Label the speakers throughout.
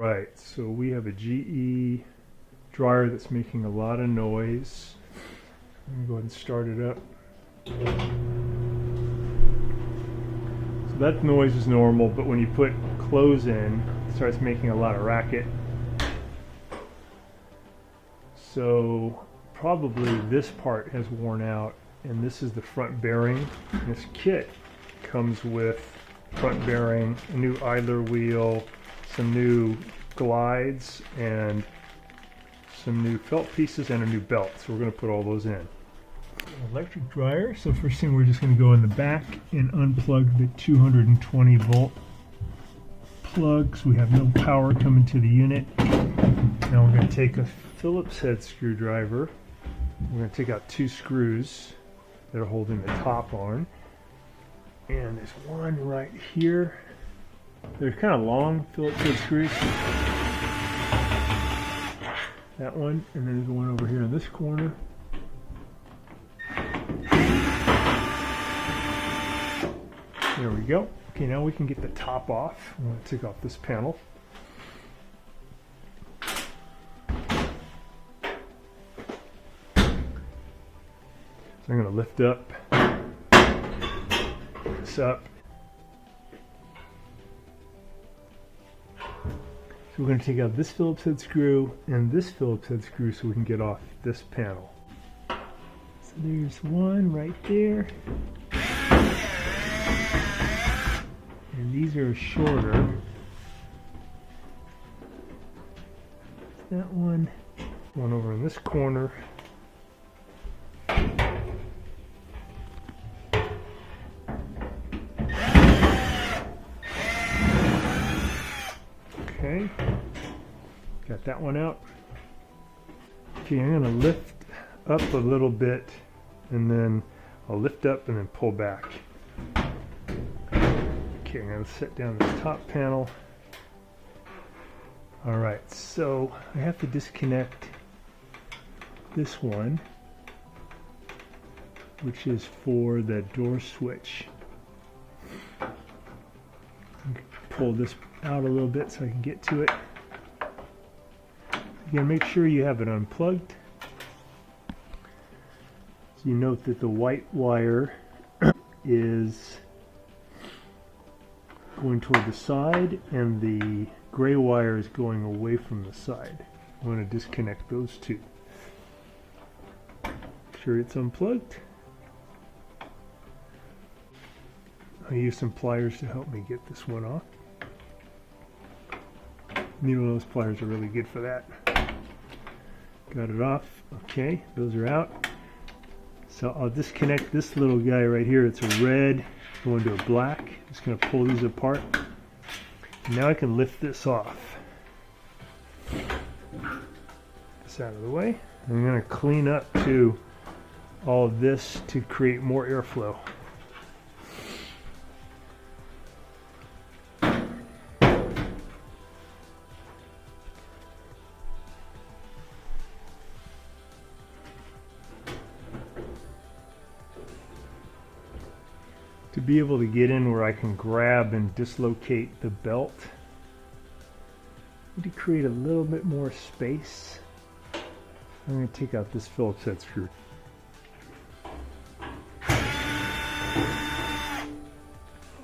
Speaker 1: Right, so we have a GE dryer that's making a lot of noise. I'm going to go ahead and start it up. So that noise is normal, but when you put clothes in, it starts making a lot of racket. So probably this part has worn out, and this is the front bearing. This kit comes with front bearing, a new idler wheel, some new glides, and some new felt pieces, and a new belt. So we're going to put all those in. Electric dryer. So first thing, we're just going to go in the back and unplug the 220 volt plugs. We have no power coming to the unit. Now we're going to take a Phillips head screwdriver. We're going to take out two screws that are holding the top on. And there's one right here. They're kind of long Phillips head screws. That one, and then there's one over here in this corner. There we go. Okay, now we can get the top off. I'm going to take off this panel. So I'm going to lift up this up. So we're going to take out this Phillips head screw and this Phillips head screw so we can get off this panel. So there's one right there. And these are shorter. That one over in this corner. Okay, got that one out. Okay, I'm going to lift up a little bit, and then I'll lift up and then pull back. Okay, I'm going to set down this top panel. Alright, so I have to disconnect this one, which is for the door switch. Pull this out a little bit so I can get to it. Again, make sure you have it unplugged. So you note that the white wire is going toward the side and the gray wire is going away from the side. I'm going to disconnect those two. Make sure it's unplugged. I'll use some pliers to help me get this one off. Neither of those pliers are really good for that. Got it off. Okay, those are out. So I'll disconnect this little guy right here. It's a red going to a black. Just going to pull these apart. And now I can lift this off. This out of the way. I'm going to clean up to all of this to create more airflow. To be able to get in where I can grab and dislocate the belt, I need to create a little bit more space. I'm going to take out this Phillips head screw.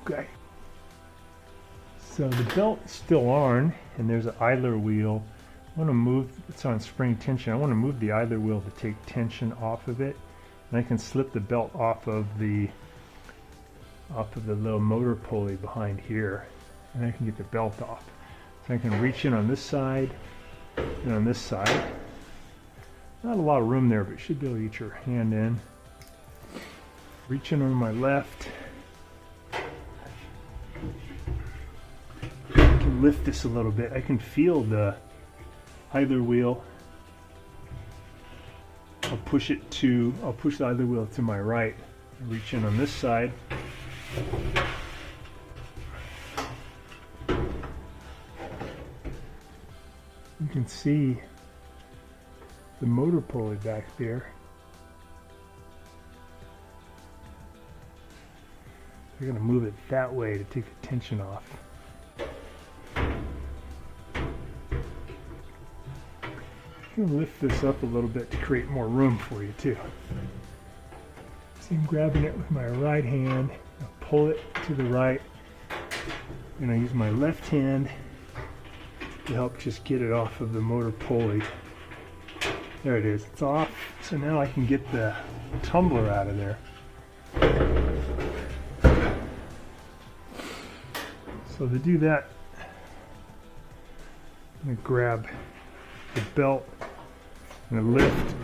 Speaker 1: Okay. So the belt is still on, and there's an idler wheel. I want to move, it's on spring tension. I want to move the idler wheel to take tension off of it. And I can slip the belt off of the little motor pulley behind here, and I can get the belt off. So I can reach in on this side and on this side. Not a lot of room there, but you should be able to get your hand in. Reach in on my left. I can lift this a little bit. I can feel the idler wheel. I'll push the idler wheel to my right. Reach in on this side. You can see the motor pulley back there. We're going to move it that way to take the tension off. I'm gonna lift this up a little bit to create more room for you too. See, I'm grabbing it with my right hand, I'll pull it to the right, and I use my left hand to help just get it off of the motor pulley. There it is, it's off. So now I can get the tumbler out of there. So to do that, I'm going to grab the belt and lift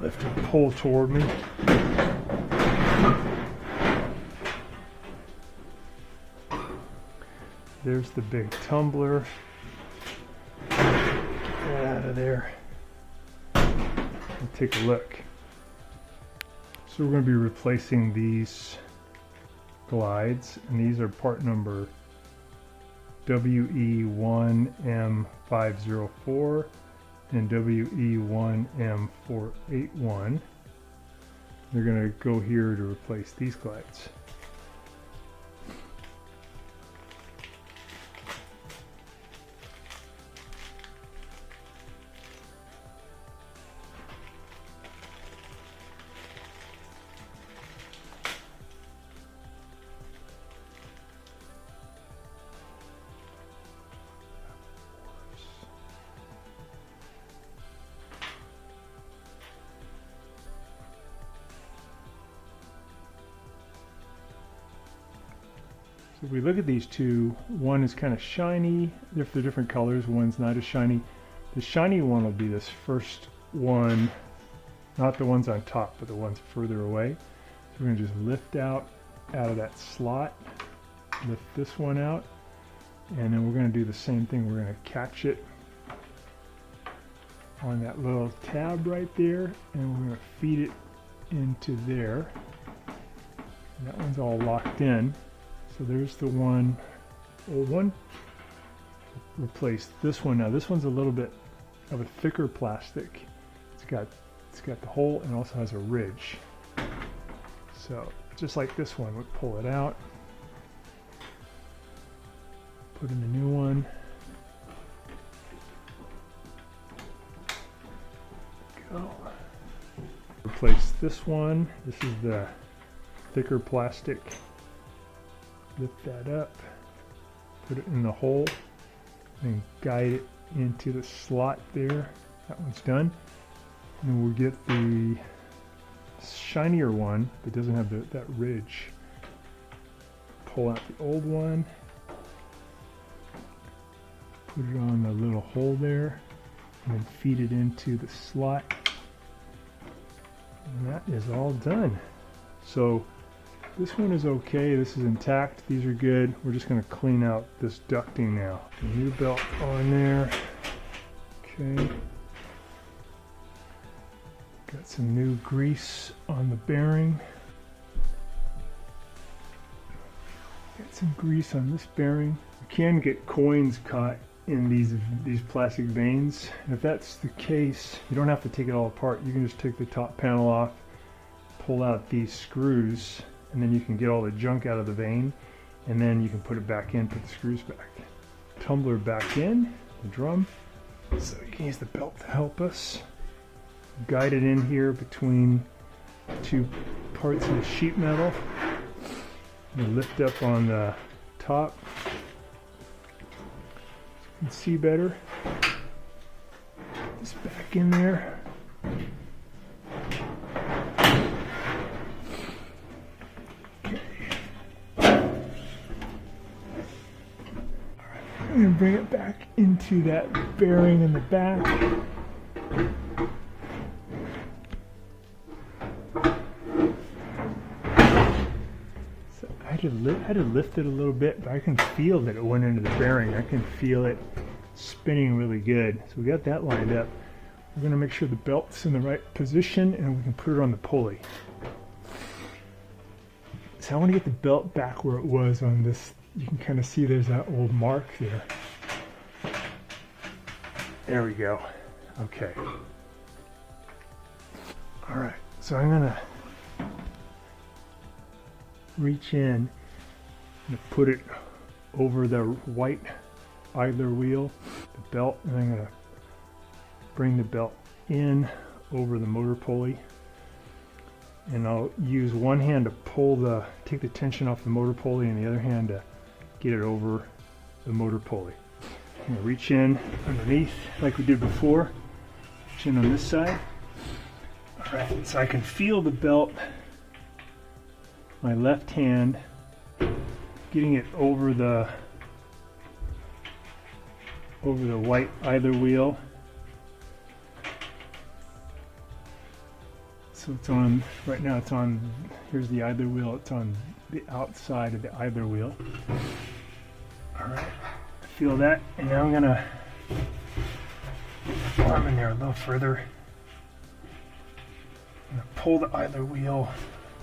Speaker 1: and pull toward me. There's the big tumbler. Get that out of there. And take a look. So we're going to be replacing these glides, and these are part number WE1M504 and WE1M481. They're going to go here to replace these glides. So if we look at these two, one is kind of shiny. If they're different colors, one's not as shiny. The shiny one will be this first one, not the ones on top, but the ones further away. So we're going to just lift out of that slot, lift this one out, and then we're going to do the same thing. We're going to catch it on that little tab right there, and we're going to feed it into there. And that one's all locked in. So there's the one, old one. Replace this one. Now this one's a little bit of a thicker plastic. It's got the hole and also has a ridge. So just like this one, we'd pull it out, put in the new one. Go. Replace this one. This is the thicker plastic. Lift that up, put it in the hole, and guide it into the slot there. That one's done. And we'll get the shinier one that doesn't have that ridge. Pull out the old one, put it on the little hole there, and then feed it into the slot. And that is all done. So this one is okay, this is intact, these are good. We're just going to clean out this ducting now. The new belt on there. Okay. Got some new grease on the bearing. Got some grease on this bearing. You can get coins caught in these plastic veins. And if that's the case, you don't have to take it all apart. You can just take the top panel off, pull out these screws, and then you can get all the junk out of the vein, and then you can put it back in, put the screws back. Tumbler back in, the drum. So you can use the belt to help us. Guide it in here between two parts of the sheet metal. And lift up on the top. So you can see better. It's back in there. And bring it back into that bearing in the back. So I had to lift it a little bit, but I can feel that it went into the bearing. I can feel it spinning really good. So we got that lined up. We're going to make sure the belt's in the right position, and we can put it on the pulley. So I want to get the belt back where it was on this. You can kind of see there's that old mark there. There we go. Okay. All right, so I'm gonna reach in and put it over the white idler wheel, the belt, and I'm gonna bring the belt in over the motor pulley, and I'll use one hand to take the tension off the motor pulley and the other hand to get it over the motor pulley. I'm gonna reach in underneath like we did before, reach in on this side. All right, so I can feel the belt, my left hand, getting it over the white idler wheel. So it's on, right now it's on, here's the idler wheel, it's on the outside of the idler wheel. All right, I feel that, and now I'm gonna arm in there a little further. I'm gonna pull the idler wheel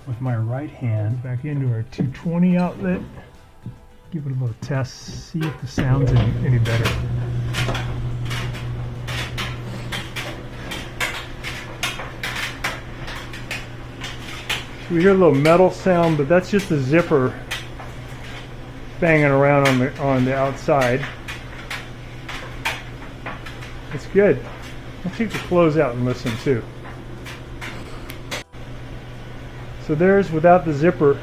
Speaker 1: with my right hand back into our 220 outlet. Give it a little test, see if the sound's any better. So we hear a little metal sound, but that's just the zipper banging around on the outside. It's good. I'll take the close out and listen too. So there's, without the zipper,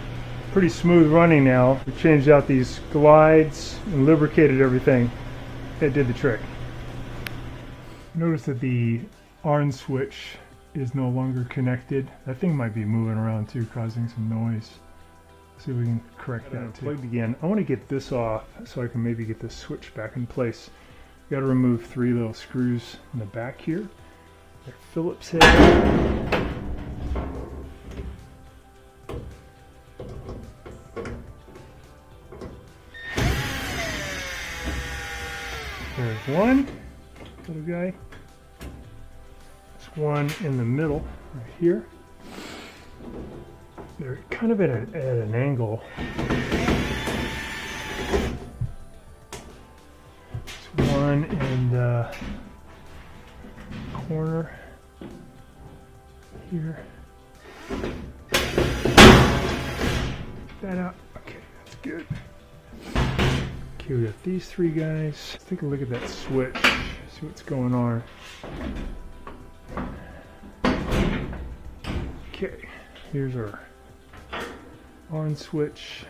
Speaker 1: pretty smooth running now. We changed out these glides and lubricated everything. That did the trick. Notice that the ARN switch is no longer connected. That thing might be moving around too, causing some noise. See if we can correct that too. Plugged again. I want to get this off so I can maybe get this switch back in place. Got to remove 3 little screws in the back here. They're Phillips head. There's one little guy. There's one in the middle right here. They're kind of at an angle. There's one in the corner here. That out. Okay, that's good. Okay, we got these 3 guys. Let's take a look at that switch, see what's going on. Okay, here's our ARN switch.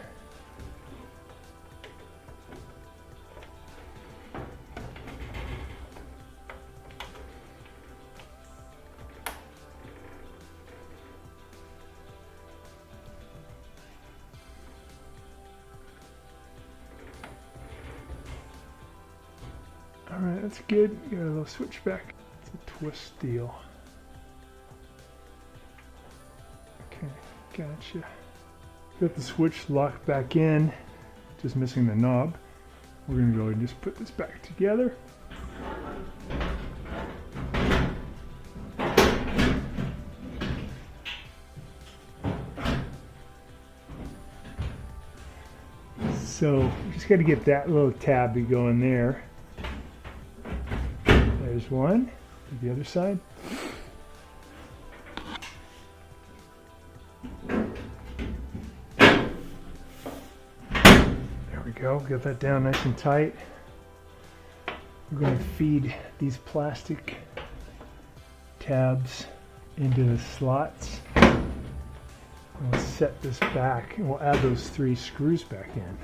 Speaker 1: Alright, that's good. Got a little switch back. It's a twist deal. Okay, gotcha. Got the switch locked back in, just missing the knob. We're going to go and just put this back together. So, we just got to get that little tab to go in there. There's one. The other side. There we go. Get that down nice and tight. We're going to feed these plastic tabs into the slots. And we'll set this back, and we'll add those 3 screws back in.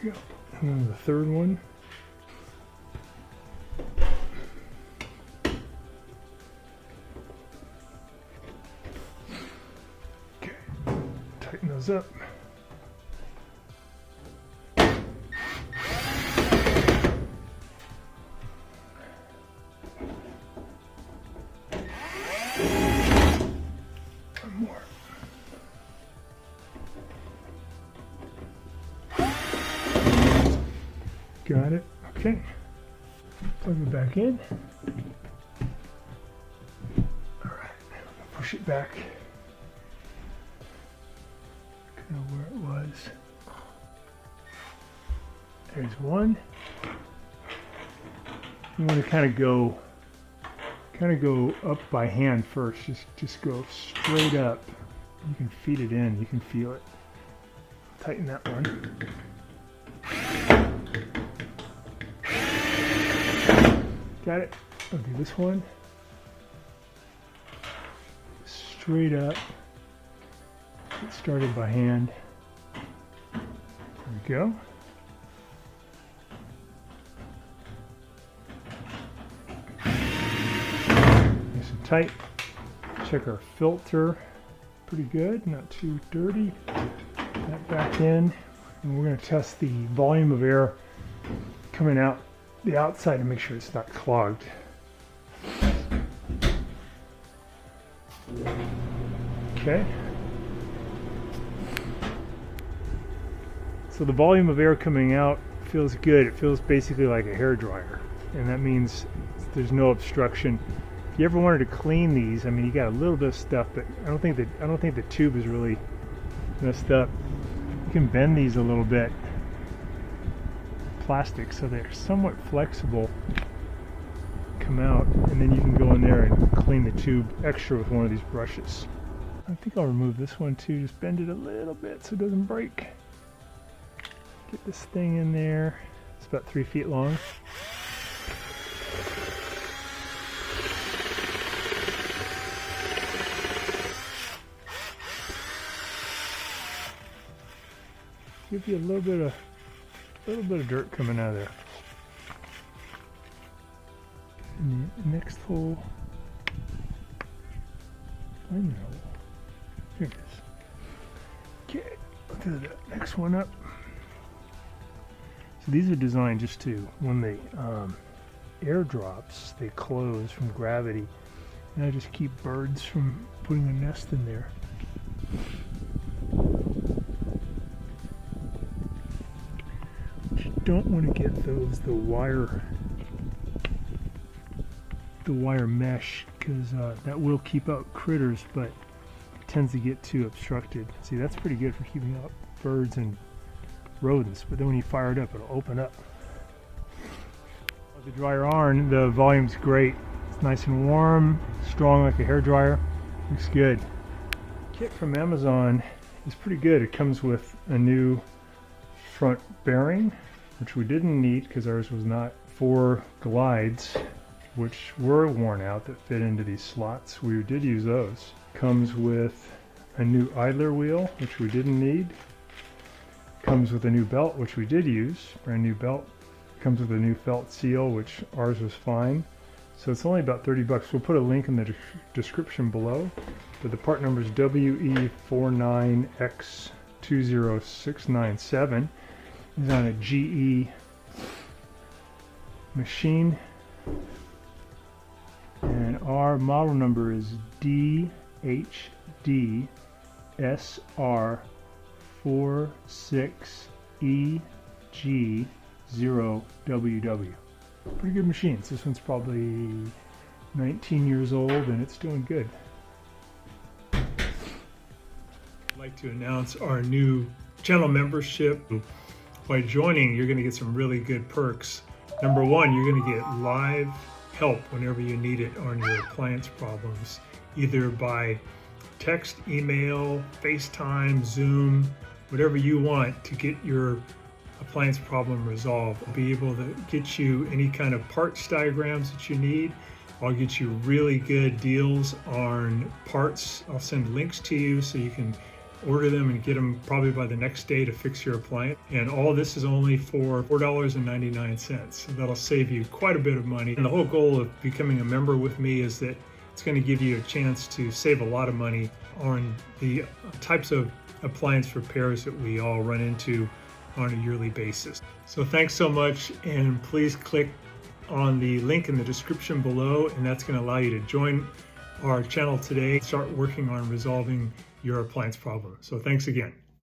Speaker 1: Go. And then the third one. Okay, tighten those up. One more. Got it. Okay. Plug it back in. Alright. Push it back. Kind of where it was. There's one. You want to kind of go up by hand first. Just go straight up. You can feed it in. You can feel it. Tighten that one. Got it. I'll do this one. Straight up. Get started by hand. There we go. Nice and tight. Check our filter. Pretty good, not too dirty. That back in. And we're going to test the volume of air coming out the outside to make sure it's not clogged. Okay. So the volume of air coming out feels good. It feels basically like a hairdryer, and that means there's no obstruction. If you ever wanted to clean these, I mean, you got a little bit of stuff, but I don't think the tube is really messed up. You can bend these a little bit. Plastic, so they're somewhat flexible. Come out, and then you can go in there and clean the tube extra with one of these brushes. I think I'll remove this one too. Just bend it a little bit so it doesn't break. Get this thing in there. It's about 3 feet long. Give you a little bit of dirt coming out of there. And the next hole, find that hole. Here it is. Okay, I'll do the next one up. So these are designed just to, when they air drops, they close from gravity. And I just keep birds from putting a nest in there. What you don't want to get though is the wire mesh, because that will keep out critters, but it tends to get too obstructed. See, that's pretty good for keeping out birds and rodents, but then when you fire it up, it'll open up. With the dryer on, the volume's great. It's nice and warm, strong like a hairdryer. Looks good. Kit from Amazon is pretty good. It comes with a new front bearing, which we didn't need because ours was not. 4 glides, which were worn out, that fit into these slots. We did use those. Comes with a new idler wheel, which we didn't need. Comes with a new belt, which we did use, brand new belt. Comes with a new felt seal, which ours was fine. So it's only about 30 bucks. We'll put a link in the description below. But the part number is WE49X20697. It's on a GE machine. And our model number is DHD-46EG0WW. Pretty good machines. This one's probably 19 years old and it's doing good. I'd like to announce our new channel membership. By joining, you're going to get some really good perks. Number one, you're going to get live help whenever you need it on your appliance problems, either by text, email, FaceTime, Zoom, whatever you want to get your appliance problem resolved. I'll be able to get you any kind of parts diagrams that you need. I'll get you really good deals on parts. I'll send links to you so you can order them and get them probably by the next day to fix your appliance. And all this is only for $4.99. So that'll save you quite a bit of money. And the whole goal of becoming a member with me is that it's going to give you a chance to save a lot of money on the types of appliance repairs that we all run into on a yearly basis. So thanks so much, and please click on the link in the description below, and that's going to allow you to join our channel today, start working on resolving your appliance problem. So thanks again.